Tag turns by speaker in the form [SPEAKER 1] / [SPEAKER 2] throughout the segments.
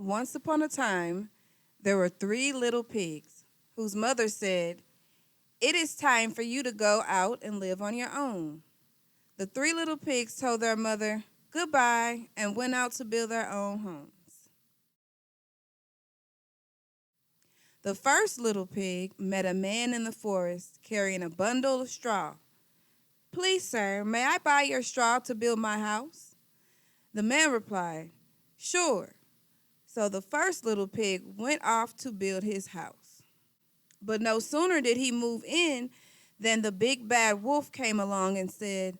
[SPEAKER 1] Once upon a time, there were three little pigs whose mother said, "It is time for you to go out and live on your own." The three little pigs told their mother goodbye and went out to build their own homes. The first little pig met a man in the forest carrying a bundle of straw. "Please, sir, may I buy your straw to build my house?" The man replied, "Sure." So the first little pig went off to build his house. But no sooner did he move in than the big bad wolf came along and said,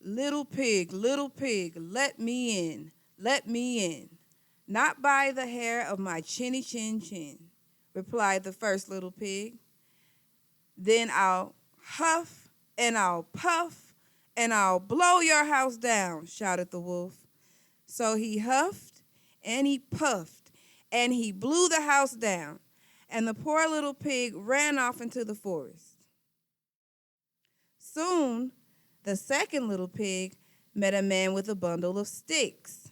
[SPEAKER 1] little pig, let me in, let me in." "Not by the hair of my chinny chin chin," replied the first little pig. "Then I'll huff and I'll puff and I'll blow your house down," shouted the wolf. So he huffed and he puffed and he blew the house down, and the poor little pig ran off into the forest. Soon, the second little pig met a man with a bundle of sticks.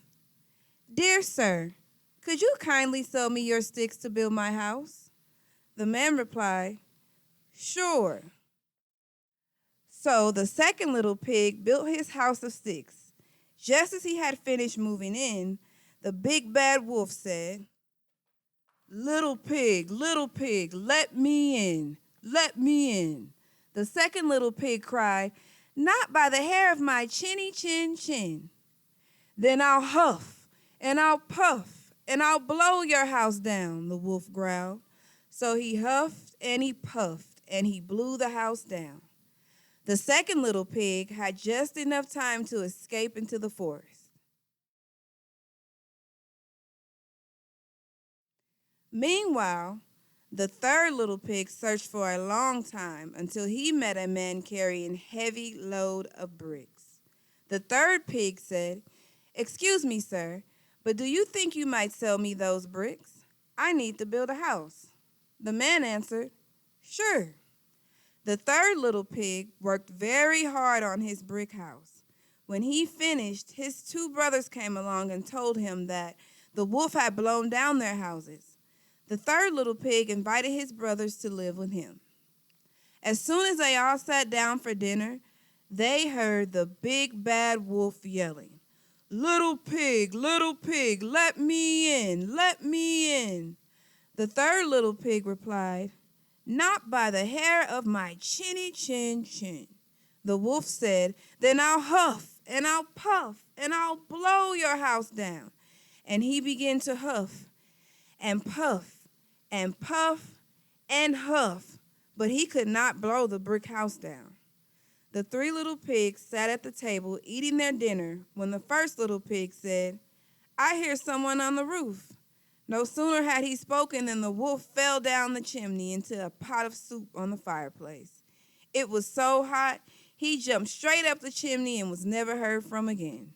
[SPEAKER 1] "Dear sir, could you kindly sell me your sticks to build my house?" The man replied, "Sure." So the second little pig built his house of sticks. Just as he had finished moving in, the big bad wolf said, little pig, let me in, let me in." The second little pig cried, "Not by the hair of my chinny chin chin." "Then I'll huff and I'll puff and I'll blow your house down," the wolf growled. So he huffed and he puffed and he blew the house down. The second little pig had just enough time to escape into the forest. Meanwhile, the third little pig searched for a long time until he met a man carrying a heavy load of bricks. The third pig said, "Excuse me, sir, but do you think you might sell me those bricks? I need to build a house." The man answered, "Sure." The third little pig worked very hard on his brick house. When he finished, his two brothers came along and told him that the wolf had blown down their houses. The third little pig invited his brothers to live with him. As soon as they all sat down for dinner, they heard the big bad wolf yelling, little pig, let me in, let me in." The third little pig replied, "Not by the hair of my chinny chin chin." The wolf said, "Then I'll huff and I'll puff and I'll blow your house down." And he began to huff and puff and puff and huff, but he could not blow the brick house down. The three little pigs sat at the table eating their dinner when the first little pig said, "I hear someone on the roof." No sooner had he spoken than the wolf fell down the chimney into a pot of soup on the fireplace. It was so hot, he jumped straight up the chimney and was never heard from again.